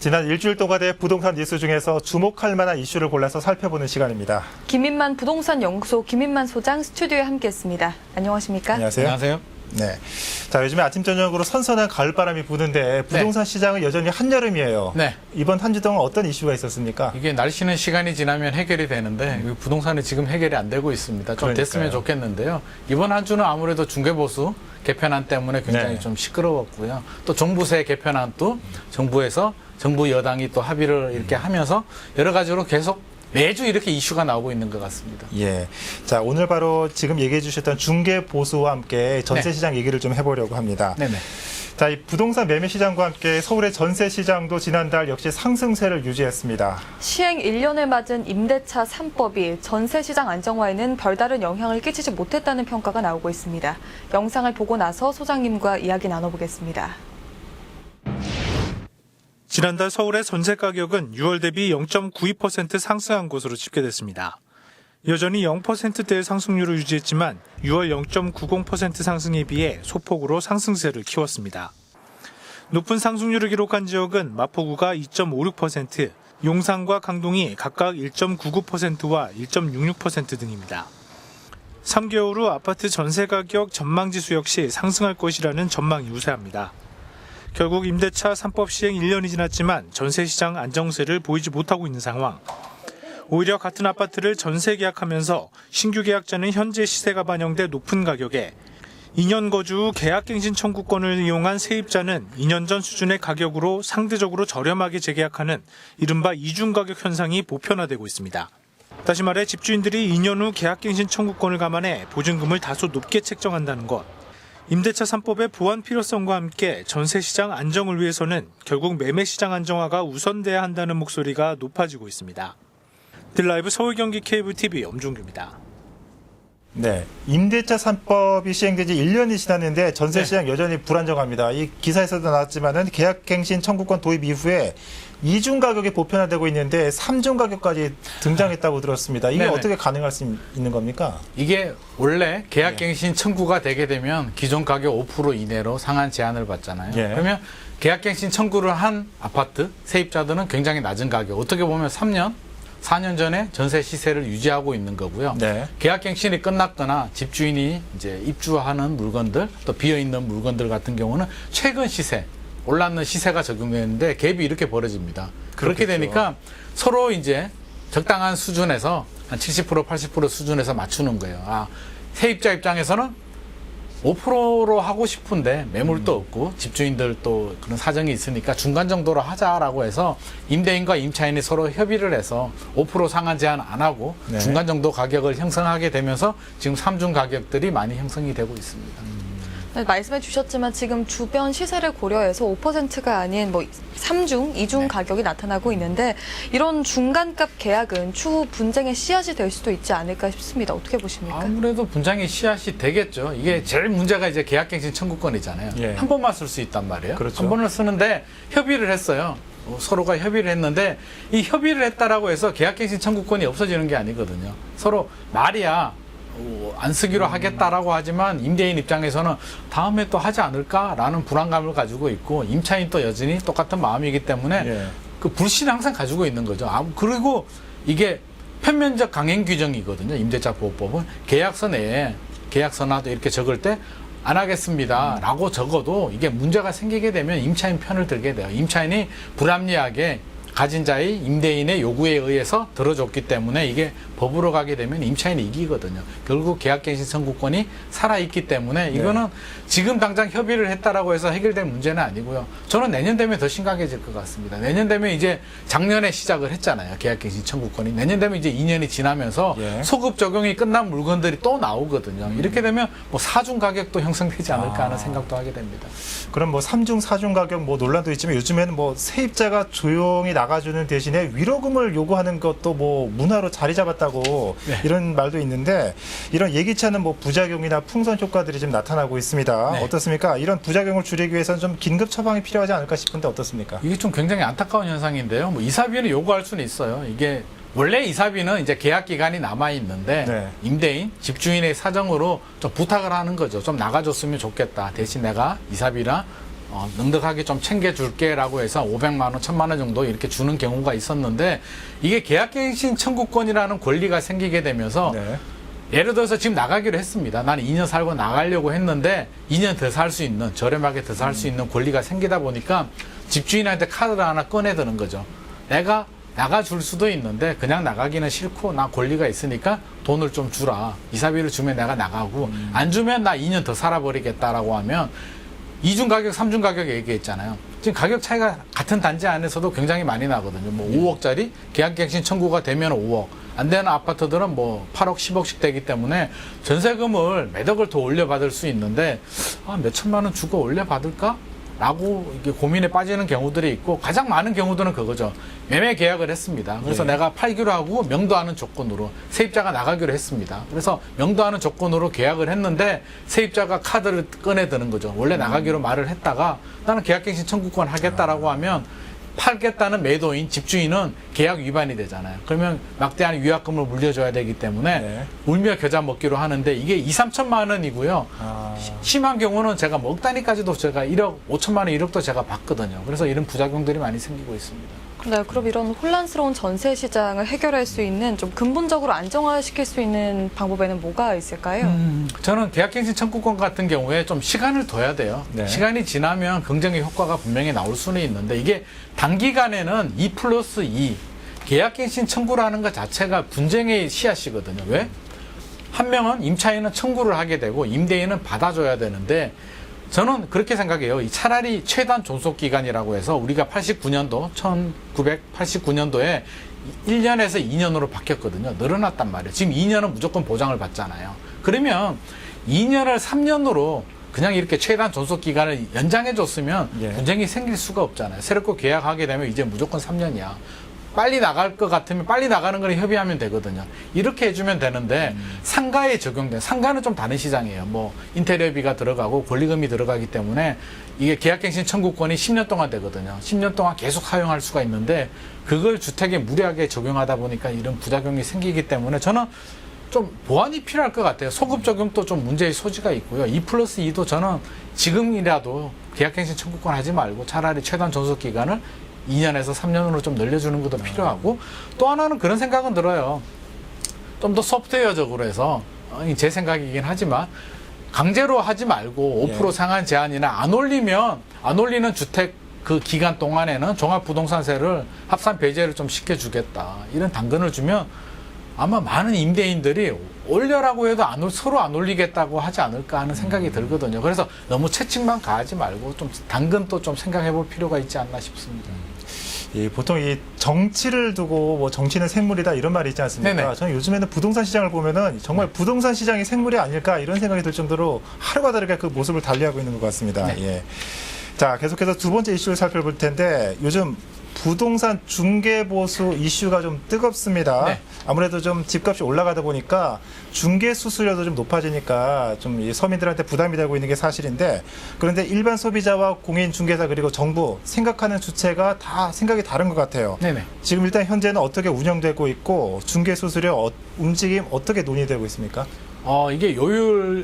지난 일주일 동안의 부동산 뉴스 중에서 주목할 만한 이슈를 골라서 살펴보는 시간입니다. 김인만 부동산 연구소 김인만 소장 스튜디오에 함께했습니다. 안녕하십니까? 안녕하세요. 안녕하세요. 네. 자, 요즘에 아침 저녁으로 선선한 가을바람이 부는데 부동산 시장은 여전히 한여름이에요. 네. 이번 한 주 동안 어떤 이슈가 있었습니까? 이게 날씨는 시간이 지나면 해결이 되는데 부동산은 지금 해결이 안 되고 있습니다. 좀 그러니까요. 됐으면 좋겠는데요. 이번 한 주는 아무래도 중개보수 개편안 때문에 굉장히 네. 좀 시끄러웠고요. 또 종부세 개편안도 정부 여당이 또 합의를 이렇게 하면서 여러 가지로 계속 매주 이렇게 이슈가 나오고 있는 것 같습니다. 예. 자, 오늘 바로 지금 얘기해 주셨던 중개 보수와 함께 전세 시장 얘기를 좀 해보려고 합니다. 네네. 자, 이 부동산 매매 시장과 함께 서울의 전세 시장도 지난달 역시 상승세를 유지했습니다. 시행 1년을 맞은 임대차 3법이 전세 시장 안정화에는 별다른 영향을 끼치지 못했다는 평가가 나오고 있습니다. 영상을 보고 나서 소장님과 이야기 나눠보겠습니다. 지난달 서울의 전세 가격은 6월 대비 0.92% 상승한 것으로 집계됐습니다. 여전히 0%대의 상승률을 유지했지만 6월 0.90% 상승에 비해 소폭으로 상승세를 키웠습니다. 높은 상승률을 기록한 지역은 마포구가 2.56%, 용산과 강동이 각각 1.99%와 1.66% 등입니다. 3개월 후 아파트 전세 가격 전망지수 역시 상승할 것이라는 전망이 우세합니다. 결국 임대차 3법 시행 1년이 지났지만 전세시장 안정세를 보이지 못하고 있는 상황. 오히려 같은 아파트를 전세 계약하면서 신규 계약자는 현재 시세가 반영돼 높은 가격에 2년 거주 후 계약갱신 청구권을 이용한 세입자는 2년 전 수준의 가격으로 상대적으로 저렴하게 재계약하는 이른바 이중가격 현상이 보편화되고 있습니다. 다시 말해 집주인들이 2년 후 계약갱신 청구권을 감안해 보증금을 다소 높게 책정한다는 것. 임대차 3법의 보완 필요성과 함께 전세시장 안정을 위해서는 결국 매매시장 안정화가 우선돼야 한다는 목소리가 높아지고 있습니다. 딜라이브 서울 경기 케이블 TV 엄중규입니다. 네. 임대차 3법이 시행된 지 1년이 지났는데 전세 시장 여전히 불안정합니다. 이 기사에서도 나왔지만은 계약갱신 청구권 도입 이후에 이중 가격이 보편화되고 있는데 3중 가격까지 등장했다고 들었습니다. 이게 네네. 어떻게 가능할 수 있는 겁니까? 이게 원래 계약갱신 청구가 되게 되면 기존 가격 5% 이내로 상한 제한을 받잖아요. 예. 그러면 계약갱신 청구를 한 아파트 세입자들은 굉장히 낮은 가격, 어떻게 보면 3년, 4년 전에 전세 시세를 유지하고 있는 거고요. 네. 계약갱신이 끝났거나 집주인이 이제 입주하는 물건들, 또 비어있는 물건들 같은 경우는 최근 시세, 올랐는 시세가 적용되는데 갭이 이렇게 벌어집니다. 그렇게 그렇겠죠. 되니까 서로 이제 적당한 수준에서 한 70%, 80% 수준에서 맞추는 거예요. 아, 세입자 입장에서는 5%로 하고 싶은데 매물도 없고 집주인들 또 그런 사정이 있으니까 중간 정도로 하자라고 해서 임대인과 임차인이 서로 협의를 해서 5% 상한 제한 안 하고 네. 중간 정도 가격을 형성하게 되면서 지금 3중 가격들이 많이 형성이 되고 있습니다. 말씀해 주셨지만 지금 주변 시세를 고려해서 5%가 아닌 3중, 2중 가격이 나타나고 있는데 이런 중간값 계약은 추후 분쟁의 씨앗이 될 수도 있지 않을까 싶습니다. 어떻게 보십니까? 아무래도 분쟁의 씨앗이 되겠죠. 이게 제일 문제가 이제 계약갱신 청구권이잖아요. 예. 한 번만 쓸 수 있단 말이에요. 그렇죠. 한 번을 쓰는데 협의를 했어요. 서로가 협의를 했는데 이 협의를 했다라고 해서 계약갱신 청구권이 없어지는 게 아니거든요. 서로 말이야 안 쓰기로 하겠다라고 하지만 임대인 입장에서는 다음에 또 하지 않을까라는 불안감을 가지고 있고 임차인 또 여전히 똑같은 마음이기 때문에 예. 그 불신을 항상 가지고 있는 거죠. 그리고 이게 편면적 강행 규정이거든요. 임대차 보호법은 계약서 내에 계약서나도 이렇게 적을 때 안 하겠습니다라고 적어도 이게 문제가 생기게 되면 임차인 편을 들게 돼요. 임차인이 불합리하게 가진 자의 임대인의 요구에 의해서 들어줬기 때문에 이게 법으로 가게 되면 임차인이 이기거든요. 결국 계약갱신 청구권이 살아있기 때문에 이거는 지금 당장 협의를 했다라고 해서 해결될 문제는 아니고요. 저는 내년 되면 더 심각해질 것 같습니다. 내년 되면 이제 작년에 시작을 했잖아요. 계약갱신 청구권이. 내년 되면 이제 2년이 지나면서 예. 소급 적용이 끝난 물건들이 또 나오거든요. 이렇게 되면 뭐 4중 가격도 형성되지 않을까 하는 생각도 하게 됩니다. 그럼 3중, 4중 가격 논란도 있지만 요즘에는 세입자가 조용히 나가주는 대신에 위로금을 요구하는 것도 문화로 자리 잡았다고 네. 이런 말도 있는데 이런 예기치 않은 부작용이나 풍선 효과들이 좀 나타나고 있습니다. 네. 어떻습니까? 이런 부작용을 줄이기 위해서는 좀 긴급 처방이 필요하지 않을까 싶은데 어떻습니까? 이게 좀 굉장히 안타까운 현상인데요. 이사비는 요구할 수는 있어요. 이게 원래 이사비는 이제 계약 기간이 남아 있는데 네. 임대인, 집주인의 사정으로 좀 부탁을 하는 거죠. 좀 나가줬으면 좋겠다. 대신 내가 이사비나 넉넉하게 좀 챙겨줄게라고 해서 500만 원, 1000만 원 정도 이렇게 주는 경우가 있었는데 이게 계약갱신 청구권이라는 권리가 생기게 되면서 네. 예를 들어서 지금 나가기로 했습니다. 나는 2년 살고 나가려고 했는데 2년 더 살 수 있는, 저렴하게 더 살 수 있는 권리가 생기다 보니까 집주인한테 카드를 하나 꺼내드는 거죠. 내가 나가줄 수도 있는데 그냥 나가기는 싫고 나 권리가 있으니까 돈을 좀 주라. 이사비를 주면 내가 나가고 안 주면 나 2년 더 살아버리겠다라고 하면 2중 가격, 3중 가격 얘기했잖아요. 지금 가격 차이가 같은 단지 안에서도 굉장히 많이 나거든요. 뭐 5억짜리 계약갱신 청구가 되면 5억. 안 되는 아파트들은 뭐 8억, 10억씩 되기 때문에 전세금을 몇 억을 더 올려받을 수 있는데 몇 천만 원 주고 올려받을까? 라고 이게 고민에 빠지는 경우들이 있고 가장 많은 경우들은 그거죠. 매매 계약을 했습니다. 그래서 네. 내가 팔기로 하고 명도하는 조건으로 세입자가 나가기로 했습니다. 그래서 명도하는 조건으로 계약을 했는데 세입자가 카드를 꺼내드는 거죠. 원래 나가기로 말을 했다가 나는 계약갱신 청구권 하겠다라고 하면 팔겠다는 매도인, 집주인은 계약 위반이 되잖아요. 그러면 막대한 위약금을 물려줘야 되기 때문에 네. 울며 겨자 먹기로 하는데 이게 2, 3천만 원이고요. 심한 경우는 제가 뭐 억 단위까지도 제가 1억, 5천만 원, 1억도 제가 봤거든요. 그래서 이런 부작용들이 많이 생기고 있습니다. 네, 그럼 이런 혼란스러운 전세 시장을 해결할 수 있는 좀 근본적으로 안정화시킬 수 있는 방법에는 뭐가 있을까요? 저는 계약갱신 청구권 같은 경우에 좀 시간을 둬야 돼요. 네. 시간이 지나면 긍정의 효과가 분명히 나올 수는 있는데 이게 단기간에는 2+2 계약갱신 청구라는 것 자체가 분쟁의 씨앗이거든요. 왜? 한 명은 임차인은 청구를 하게 되고 임대인은 받아줘야 되는데 저는 그렇게 생각해요. 차라리 최단 존속기간이라고 해서 우리가 89년도, 1989년도에 1년에서 2년으로 바뀌었거든요. 늘어났단 말이에요. 지금 2년은 무조건 보장을 받잖아요. 그러면 2년을 3년으로 그냥 이렇게 최단 존속기간을 연장해줬으면 예. 분쟁이 생길 수가 없잖아요. 새롭게 계약하게 되면 이제 무조건 3년이야. 빨리 나갈 것 같으면 빨리 나가는 걸 협의하면 되거든요. 이렇게 해주면 되는데 상가에 적용된, 상가는 좀 다른 시장이에요. 뭐 인테리어비가 들어가고 권리금이 들어가기 때문에 이게 계약갱신 청구권이 10년 동안 되거든요. 10년 동안 계속 사용할 수가 있는데 그걸 주택에 무리하게 적용하다 보니까 이런 부작용이 생기기 때문에 저는 좀 보완이 필요할 것 같아요. 소급 적용도 좀 문제의 소지가 있고요. 2+2도 저는 지금이라도 계약갱신 청구권 하지 말고 차라리 최단 존속 기간을 2년에서 3년으로 좀 늘려주는 것도 필요하고 또 하나는 그런 생각은 들어요. 좀 더 소프트웨어적으로 해서 제 생각이긴 하지만 강제로 하지 말고 5% 상한 제한이나 안 올리는 주택 그 기간 동안에는 종합부동산세를 합산 배제를 좀 시켜주겠다. 이런 당근을 주면 아마 많은 임대인들이 올려라고 해도 서로 안 올리겠다고 하지 않을까 하는 생각이 들거든요. 그래서 너무 채찍만 가하지 말고 좀 당근도 좀 생각해 볼 필요가 있지 않나 싶습니다. 보통 이 정치를 두고 뭐 정치는 생물이다 이런 말이 있지 않습니까? 네네. 저는 요즘에는 부동산 시장을 보면은 정말 부동산 시장이 생물이 아닐까 이런 생각이 들 정도로 하루가 다르게 그 모습을 달리하고 있는 것 같습니다. 네. 예. 자, 계속해서 두 번째 이슈를 살펴볼 텐데 요즘 부동산 중개보수 이슈가 좀 뜨겁습니다. 네. 아무래도 좀 집값이 올라가다 보니까 중개 수수료도 좀 높아지니까 좀 이 서민들한테 부담이 되고 있는 게 사실인데 그런데 일반 소비자와 공인 중개사 그리고 정부 생각하는 주체가 다 생각이 다른 것 같아요. 네네. 지금 일단 현재는 어떻게 운영되고 있고 중개 수수료 움직임 어떻게 논의되고 있습니까? 이게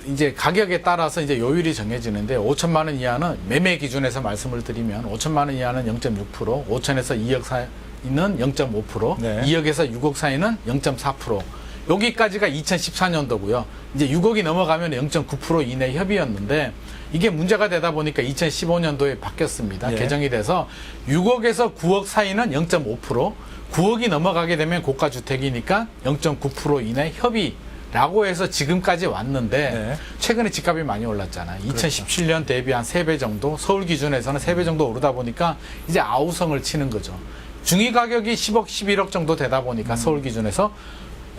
이제 가격에 따라서 이제 요율이 정해지는데 5천만 원 이하는 매매 기준에서 말씀을 드리면 5천만 원 이하는 0.6%, 5천에서 2억 사이는 0.5%, 네. 2억에서 6억 사이는 0.4%. 여기까지가 2014년도고요. 이제 6억이 넘어가면 0.9% 이내 협의였는데 이게 문제가 되다 보니까 2015년도에 바뀌었습니다. 예. 개정이 돼서 6억에서 9억 사이는 0.5%, 9억이 넘어가게 되면 고가주택이니까 0.9% 이내 협의 라고 해서 지금까지 왔는데 네. 최근에 집값이 많이 올랐잖아요. 2017년 대비 한 3배 정도, 서울 기준에서는 3배 정도 오르다 보니까 이제 아우성을 치는 거죠. 중위 가격이 10억, 11억 정도 되다 보니까 서울 기준에서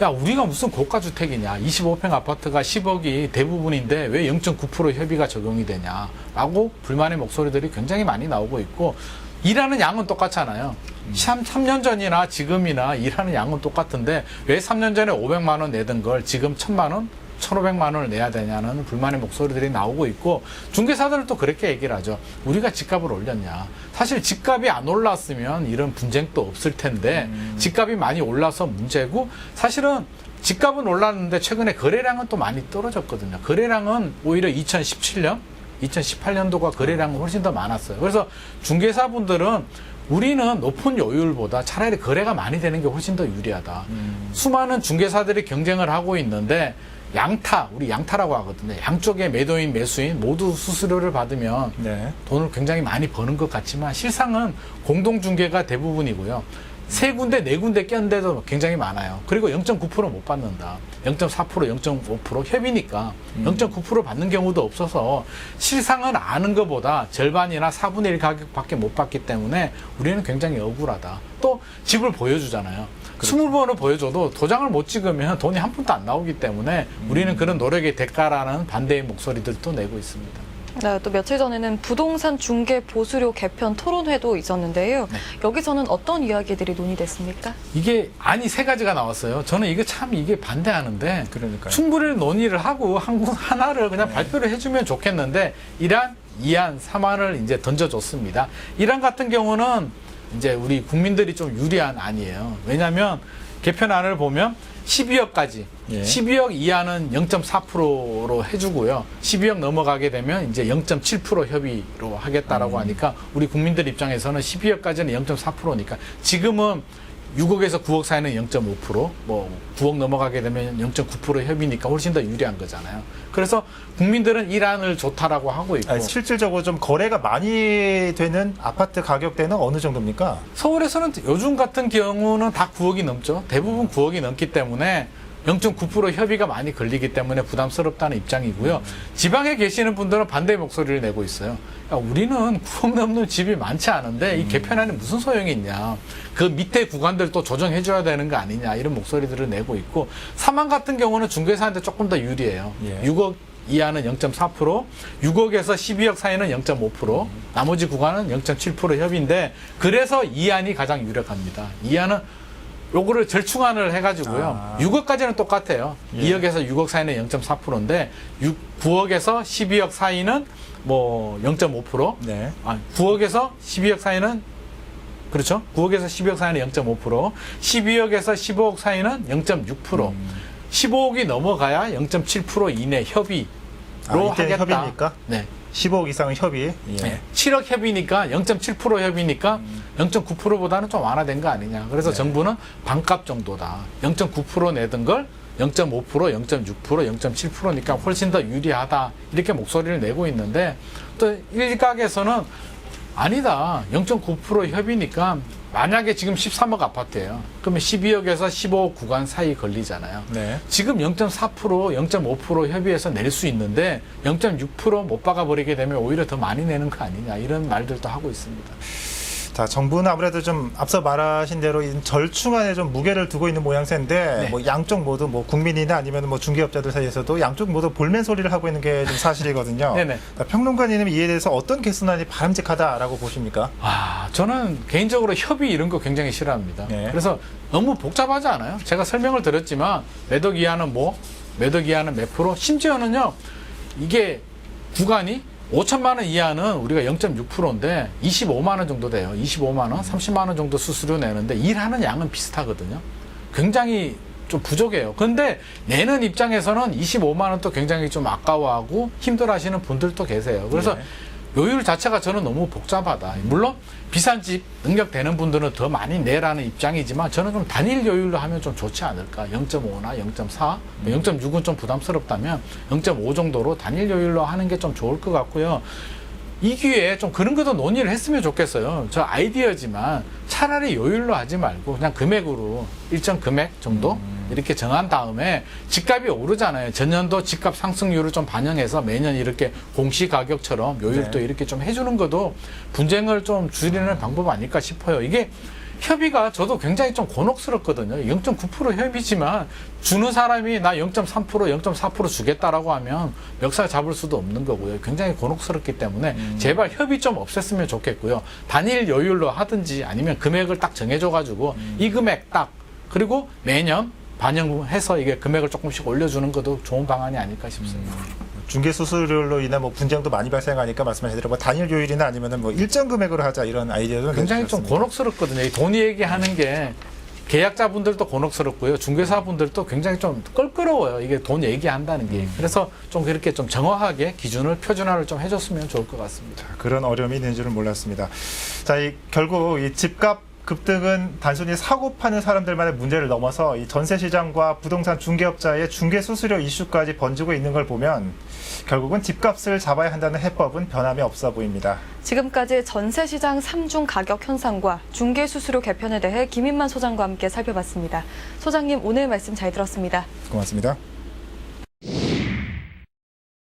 야, 우리가 무슨 고가주택이냐. 25평 아파트가 10억이 대부분인데 왜 0.9% 협의가 적용이 되냐. 라고 불만의 목소리들이 굉장히 많이 나오고 있고 일하는 양은 똑같잖아요. 3년 전이나 지금이나 일하는 양은 똑같은데 왜 3년 전에 500만 원 내던 걸 지금 1000만 원, 1,500만 원을 내야 되냐는 불만의 목소리들이 나오고 있고 중개사들은 또 그렇게 얘기를 하죠. 우리가 집값을 올렸냐. 사실 집값이 안 올랐으면 이런 분쟁도 없을 텐데 집값이 많이 올라서 문제고 사실은 집값은 올랐는데 최근에 거래량은 또 많이 떨어졌거든요. 거래량은 오히려 2017년 2018년도가 거래량은 훨씬 더 많았어요. 그래서 중개사분들은 우리는 높은 요율보다 차라리 거래가 많이 되는 게 훨씬 더 유리하다. 수많은 중개사들이 경쟁을 하고 있는데 양타, 우리 양타라고 하거든요. 양쪽에 매도인, 매수인 모두 수수료를 받으면 네. 돈을 굉장히 많이 버는 것 같지만 실상은 공동중개가 대부분이고요. 세 군데, 네 군데 꼈는데도 굉장히 많아요. 그리고 0.9% 못 받는다. 0.4%, 0.5% 협의니까 0.9% 받는 경우도 없어서 실상은 아는 것보다 절반이나 4분의 1 가격밖에 못 받기 때문에 우리는 굉장히 억울하다. 또 집을 보여주잖아요. 20번을 보여줘도 도장을 못 찍으면 돈이 한 푼도 안 나오기 때문에 우리는 그런 노력의 대가라는 반대의 목소리들도 내고 있습니다. 네, 또 며칠 전에는 부동산 중개 보수료 개편 토론회도 있었는데요. 네. 여기서는 어떤 이야기들이 논의됐습니까? 이게 안이 세 가지가 나왔어요. 저는 이게 참 이게 반대하는데 그러니까요. 충분히 논의를 하고 하나를 그냥 발표를 해주면 좋겠는데 1안, 2안, 3안을 이제 던져줬습니다. 1안 같은 경우는 이제 우리 국민들이 좀 유리한 안이에요. 왜냐하면 개편안을 보면 12억까지, 예. 12억 이하는 0.4%로 해주고요. 12억 넘어가게 되면 이제 0.7% 협의로 하겠다라고 하니까 우리 국민들 입장에서는 12억까지는 0.4%니까 지금은 6억에서 9억 사이는 0.5%, 뭐 9억 넘어가게 되면 0.9% 협의니까 훨씬 더 유리한 거잖아요. 그래서 국민들은 1안을 좋다라고 하고 있고 아니, 실질적으로 좀 거래가 많이 되는 아파트 가격대는 어느 정도입니까? 서울에서는 요즘 같은 경우는 다 9억이 넘죠. 대부분 9억이 넘기 때문에 0.9% 협의가 많이 걸리기 때문에 부담스럽다는 입장이고요. 지방에 계시는 분들은 반대 목소리를 내고 있어요. 야, 우리는 9억 넘는 집이 많지 않은데 이 개편안이 무슨 소용이 있냐. 그 밑에 구간들 또 조정해줘야 되는 거 아니냐. 이런 목소리들을 내고 있고 3안 같은 경우는 중개사한테 조금 더 유리해요. 예. 6억 이하는 0.4%, 6억에서 12억 사이는 0.5%, 나머지 구간은 0.7% 협의인데 그래서 2안이 가장 유력합니다. 2안은 요거를 절충안을 해가지고요. 6억까지는 똑같아요. 예. 2억에서 6억 사이는 0.4%인데 9억에서 12억 사이는 뭐 0.5%, 네. 9억에서 12억 사이는 그렇죠. 9억에서 12억 사이는 0.5%, 12억에서 15억 사이는 0.6%, 15억이 넘어가야 0.7% 이내 협의로 이때는 하겠다. 협의입니까? 네. 15억 이상은 협의. 예. 네. 7억 협의니까 0.7% 협의니까 0.9%보다는 좀 완화된 거 아니냐. 그래서 네. 정부는 반값 정도다. 0.9% 내던 걸 0.5%, 0.6%, 0.7%니까 훨씬 더 유리하다. 이렇게 목소리를 내고 있는데 또 일각에서는 아니다. 0.9% 협의니까 만약에 지금 13억 아파트예요. 그러면 12억에서 15억 구간 사이 걸리잖아요. 네. 지금 0.4%, 0.5% 협의해서 낼 수 있는데 0.6% 못 박아버리게 되면 오히려 더 많이 내는 거 아니냐 이런 말들도 하고 있습니다. 자, 정부는 아무래도 좀 앞서 말하신 대로 이 절충안에 좀 무게를 두고 있는 모양새인데 네. 뭐 양쪽 모두 뭐 국민이나 아니면 뭐 중개업자들 사이에서도 양쪽 모두 볼멘 소리를 하고 있는 게 좀 사실이거든요. 네네. 평론가님은 이에 대해서 어떤 개선안이 바람직하다라고 보십니까? 저는 개인적으로 협의 이런 거 굉장히 싫어합니다. 네. 그래서 너무 복잡하지 않아요? 제가 설명을 드렸지만 매덕 이하는 뭐, 매덕 이하는 몇 프로, 심지어는요 이게 구간이 5천만 원 이하는 우리가 0.6%인데 25만 원 정도 돼요. 25만 원, 30만 원 정도 수수료 내는데 일하는 양은 비슷하거든요. 굉장히 좀 부족해요. 근데 내는 입장에서는 25만 원도 굉장히 좀 아까워하고 힘들어하시는 분들도 계세요. 그래서 네. 요율 자체가 저는 너무 복잡하다. 물론 비싼 집 능력 되는 분들은 더 많이 내라는 입장이지만 저는 좀 단일 요율로 하면 좀 좋지 않을까. 0.5나 0.4, 0.6은 좀 부담스럽다면 0.5 정도로 단일 요율로 하는 게 좀 좋을 것 같고요. 이 기회에 좀 그런 것도 논의를 했으면 좋겠어요. 저 아이디어지만 차라리 요율로 하지 말고 그냥 금액으로 일정 금액 정도 이렇게 정한 다음에 집값이 오르잖아요. 전년도 집값 상승률을 좀 반영해서 매년 이렇게 공시 가격처럼 요율도 네. 이렇게 좀 해주는 것도 분쟁을 좀 줄이는 방법 아닐까 싶어요. 이게 협의가 저도 굉장히 좀 곤혹스럽거든요. 0.9% 협의지만 주는 사람이 나 0.3%, 0.4% 주겠다라고 하면 멱살 잡을 수도 없는 거고요. 굉장히 곤혹스럽기 때문에 제발 협의 좀 없앴으면 좋겠고요. 단일 요율로 하든지 아니면 금액을 딱 정해줘가지고 이 금액 딱 그리고 매년 반영해서 이게 금액을 조금씩 올려주는 것도 좋은 방안이 아닐까 싶습니다. 중개 수수료로 인한 뭐 분쟁도 많이 발생하니까 말씀하신 대로 뭐 단일 요율이나 아니면은 뭐 일정 금액으로 하자 이런 아이디어도 굉장히 좀 곤혹스럽거든요. 이 돈 얘기하는 게 계약자분들도 곤혹스럽고요. 중개사분들도 굉장히 좀 껄끄러워요. 이게 돈 얘기한다는 게. 그래서 좀 그렇게 좀 정확하게 기준을 표준화를 좀 해줬으면 좋을 것 같습니다. 그런 어려움이 있는 줄은 몰랐습니다. 자, 결국 이 집값 급등은 단순히 사고 파는 사람들만의 문제를 넘어서 이 전세 시장과 부동산 중개업자의 중개 수수료 이슈까지 번지고 있는 걸 보면 결국은 집값을 잡아야 한다는 해법은 변함이 없어 보입니다. 지금까지 전세 시장 3중 가격 현상과 중개 수수료 개편에 대해 김인만 소장과 함께 살펴봤습니다. 소장님, 오늘 말씀 잘 들었습니다. 고맙습니다.